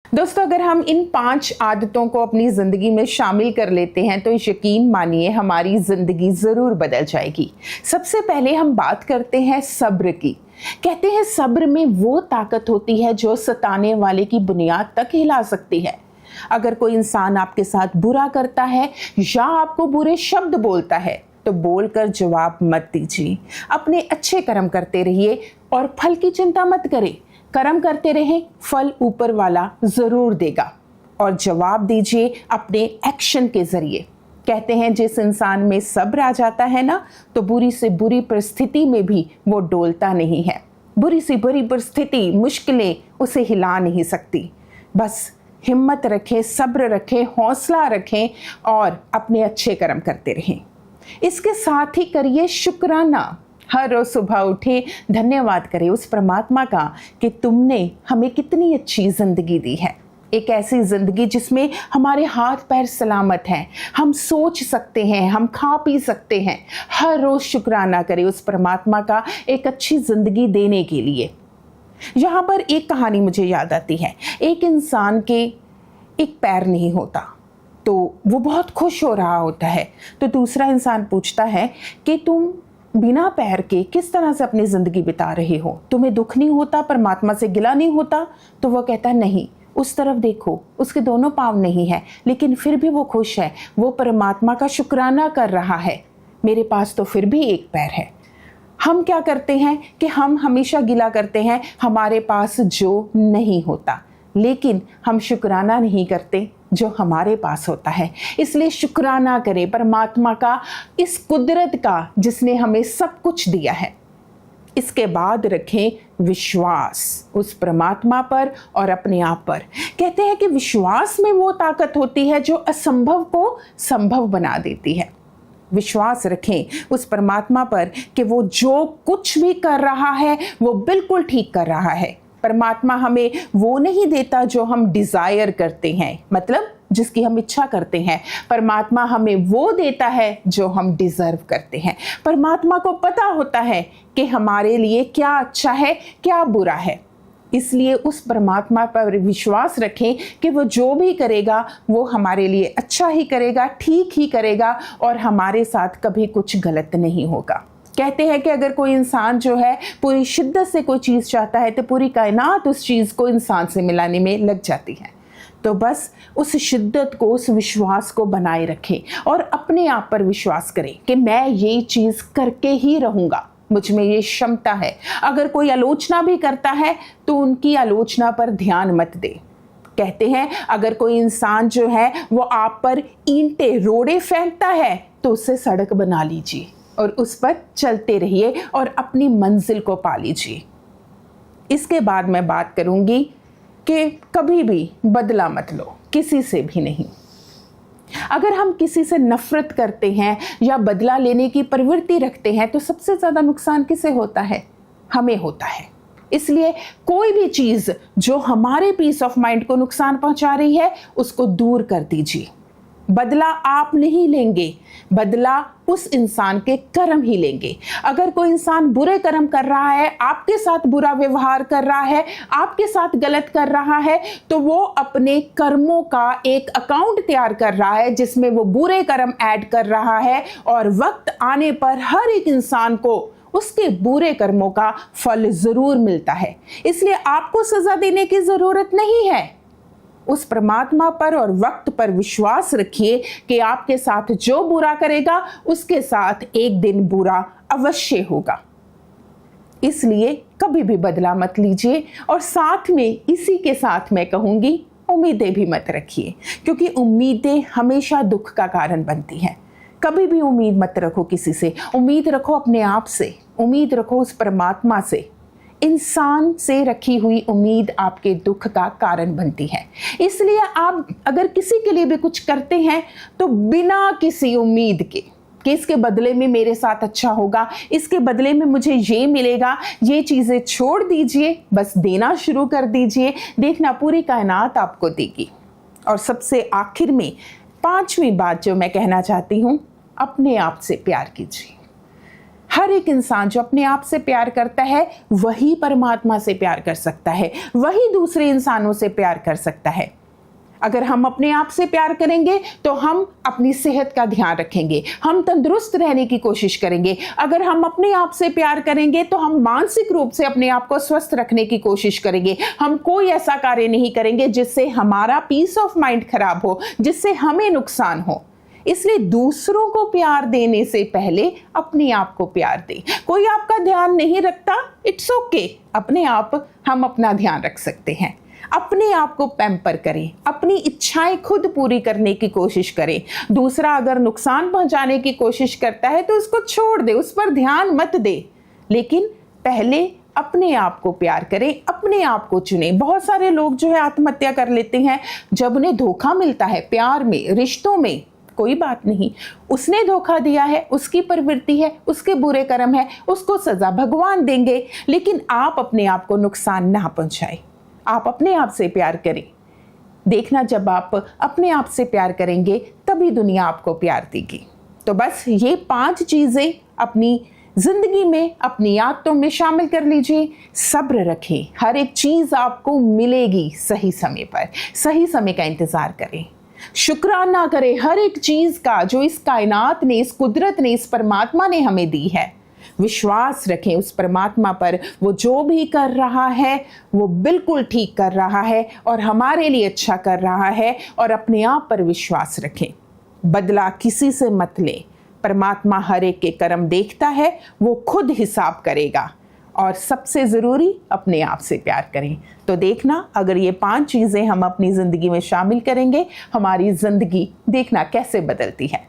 दोस्तों, अगर हम इन 5 आदतों को अपनी ज़िंदगी में शामिल कर लेते हैं तो यकीन मानिए हमारी ज़िंदगी ज़रूर बदल जाएगी। सबसे पहले हम बात करते हैं सब्र की। कहते हैं सब्र में वो ताकत होती है जो सताने वाले की बुनियाद तक हिला सकती है। अगर कोई इंसान आपके साथ बुरा करता है या आपको बुरे शब्द बोलता है तो बोलकर जवाब मत दीजिए। अपने अच्छे कर्म करते रहिए और फल की चिंता मत करें। कर्म करते रहें, फल ऊपर वाला जरूर देगा। और जवाब दीजिए अपने एक्शन के जरिए। कहते हैं जिस इंसान में सब्र आ जाता है ना, तो बुरी से बुरी परिस्थिति में भी वो डोलता नहीं है। बुरी से बुरी परिस्थिति, मुश्किलें उसे हिला नहीं सकती। बस हिम्मत रखें, सब्र रखें, हौसला रखें और अपने अच्छे कर्म करते रहें। इसके साथ ही करिए शुक्राना। हर रोज सुबह उठे, धन्यवाद करें उस परमात्मा का कि तुमने हमें कितनी अच्छी जिंदगी दी है। एक ऐसी जिंदगी जिसमें हमारे हाथ पैर सलामत हैं, हम सोच सकते हैं, हम खा पी सकते हैं। हर रोज शुक्राना करें उस परमात्मा का एक अच्छी जिंदगी देने के लिए। यहाँ पर एक कहानी मुझे याद आती है। एक इंसान के एक पैर नहीं होता तो वो बहुत खुश हो रहा होता है। तो दूसरा इंसान पूछता है कि तुम बिना पैर के किस तरह से अपनी जिंदगी बिता रहे हो, तुम्हें दुख नहीं होता, परमात्मा से गिला नहीं होता? तो वो कहता है नहीं, उस तरफ देखो, उसके दोनों पाँव नहीं है लेकिन फिर भी वो खुश है, वो परमात्मा का शुक्राना कर रहा है। मेरे पास तो फिर भी एक पैर है। हम क्या करते हैं कि हम हमेशा गिला करते हैं हमारे पास जो नहीं होता, लेकिन हम शुक्राना नहीं करते जो हमारे पास होता है। इसलिए शुक्राना करें परमात्मा का, इस कुदरत का जिसने हमें सब कुछ दिया है। इसके बाद रखें विश्वास उस परमात्मा पर और अपने आप पर। कहते हैं कि विश्वास में वो ताकत होती है जो असंभव को संभव बना देती है। विश्वास रखें उस परमात्मा पर कि वो जो कुछ भी कर रहा है वो बिल्कुल ठीक कर रहा है। परमात्मा हमें वो नहीं देता जो हम डिजायर करते हैं, मतलब जिसकी हम इच्छा करते हैं। परमात्मा हमें वो देता है जो हम डिजर्व करते हैं। परमात्मा को पता होता है कि हमारे लिए क्या अच्छा है, क्या बुरा है। इसलिए उस परमात्मा पर विश्वास रखें कि वो जो भी करेगा वो हमारे लिए अच्छा ही करेगा, ठीक ही करेगा और हमारे साथ कभी कुछ गलत नहीं होगा। कहते हैं कि अगर कोई इंसान जो है पूरी शिद्दत से कोई चीज़ चाहता है तो पूरी कायनात उस चीज़ को इंसान से मिलाने में लग जाती है। तो बस उस शिद्दत को, उस विश्वास को बनाए रखें और अपने आप पर विश्वास करें कि मैं ये चीज़ करके ही रहूँगा, मुझ में ये क्षमता है। अगर कोई आलोचना भी करता है तो उनकी आलोचना पर ध्यान मत दे। कहते हैं अगर कोई इंसान जो है वो आप पर ईंटें, रोड़े फेंकता है तो उससे सड़क बना लीजिए और उस पर चलते रहिए और अपनी मंजिल को पा लीजिए। इसके बाद मैं बात करूंगी कि कभी भी बदला मत लो, किसी से भी नहीं। अगर हम किसी से नफरत करते हैं या बदला लेने की प्रवृत्ति रखते हैं तो सबसे ज़्यादा नुकसान किसे होता है? हमें होता है। इसलिए कोई भी चीज़ जो हमारे पीस ऑफ माइंड को नुकसान पहुंचा रही है उसको दूर कर दीजिए। बदला आप नहीं लेंगे, बदला उस इंसान के कर्म ही लेंगे। अगर कोई इंसान बुरे कर्म कर रहा है, आपके साथ बुरा व्यवहार कर रहा है, आपके साथ गलत कर रहा है, तो वो अपने कर्मों का एक अकाउंट तैयार कर रहा है जिसमें वो बुरे कर्म ऐड कर रहा है और वक्त आने पर हर एक इंसान को उसके बुरे कर्मों का फल जरूर मिलता है। इसलिए आपको सजा देने की जरूरत नहीं है। उस परमात्मा पर और वक्त पर विश्वास रखिए कि आपके साथ जो बुरा करेगा उसके साथ एक दिन बुरा अवश्य होगा। इसलिए कभी भी बदला मत लीजिए और साथ में इसी के साथ मैं कहूंगी उम्मीदें भी मत रखिए, क्योंकि उम्मीदें हमेशा दुख का कारण बनती हैं। कभी भी उम्मीद मत रखो किसी से, उम्मीद रखो अपने आप से, उम्मीद रखो उस परमात्मा से। इंसान से रखी हुई उम्मीद आपके दुख का कारण बनती है। इसलिए आप अगर किसी के लिए भी कुछ करते हैं तो बिना किसी उम्मीद के कि इसके बदले में मेरे साथ अच्छा होगा, इसके बदले में मुझे ये मिलेगा, ये चीज़ें छोड़ दीजिए, बस देना शुरू कर दीजिए। देखना पूरी कायनात आपको देगी। और सबसे आखिर में 5वीं बात जो मैं कहना चाहती हूँ, अपने आप से प्यार कीजिए। हर एक इंसान जो अपने आप से प्यार करता है वही परमात्मा से प्यार कर सकता है, वही दूसरे इंसानों से प्यार कर सकता है। अगर हम अपने आप से प्यार करेंगे तो हम अपनी सेहत का ध्यान रखेंगे, हम तंदुरुस्त रहने की कोशिश करेंगे। अगर हम अपने आप से प्यार करेंगे तो हम मानसिक रूप से अपने आप को स्वस्थ रखने की कोशिश करेंगे। हम कोई ऐसा कार्य नहीं करेंगे जिससे हमारा पीस ऑफ माइंड खराब हो, जिससे हमें नुकसान हो। इसलिए दूसरों को प्यार देने से पहले अपने आप को प्यार दें। कोई आपका ध्यान नहीं रखता, इट्स ओके, अपने आप हम अपना ध्यान रख सकते हैं। अपने आप को पैम्पर करें, अपनी इच्छाएं खुद पूरी करने की कोशिश करें। दूसरा अगर नुकसान पहुंचाने की कोशिश करता है तो उसको छोड़ दे, उस पर ध्यान मत दे, लेकिन पहले अपने आप को प्यार करें, अपने आप को चुनें। बहुत सारे लोग जो है आत्महत्या कर लेते हैं जब उन्हें धोखा मिलता है प्यार में, रिश्तों में। कोई बात नहीं, उसने धोखा दिया है, उसकी प्रवृत्ति है, उसके बुरे कर्म है, उसको सजा भगवान देंगे, लेकिन आप अपने आप को नुकसान ना पहुंचाएं। आप अपने आप से प्यार करें। देखना, जब आप अपने आप से प्यार करेंगे तभी दुनिया आपको प्यार देगी। तो बस ये 5 चीजें अपनी जिंदगी में, अपनी आदतों में शामिल कर लीजिए। सब्र रखें, हर एक चीज आपको मिलेगी सही समय पर। सही समय का इंतजार करें, शुक्राना करें हर एक चीज का जो इस कायनात ने, इस कुदरत ने, इस परमात्मा ने हमें दी है। विश्वास रखें उस परमात्मा पर, वो जो भी कर रहा है वो बिल्कुल ठीक कर रहा है और हमारे लिए अच्छा कर रहा है। और अपने आप पर विश्वास रखें, बदला किसी से मत लें। परमात्मा हर एक के कर्म देखता है, वो खुद हिसाब करेगा। और सबसे ज़रूरी, अपने आप से प्यार करें। तो देखना, अगर ये 5 चीज़ें हम अपनी ज़िंदगी में शामिल करेंगे, हमारी ज़िंदगी देखना कैसे बदलती है।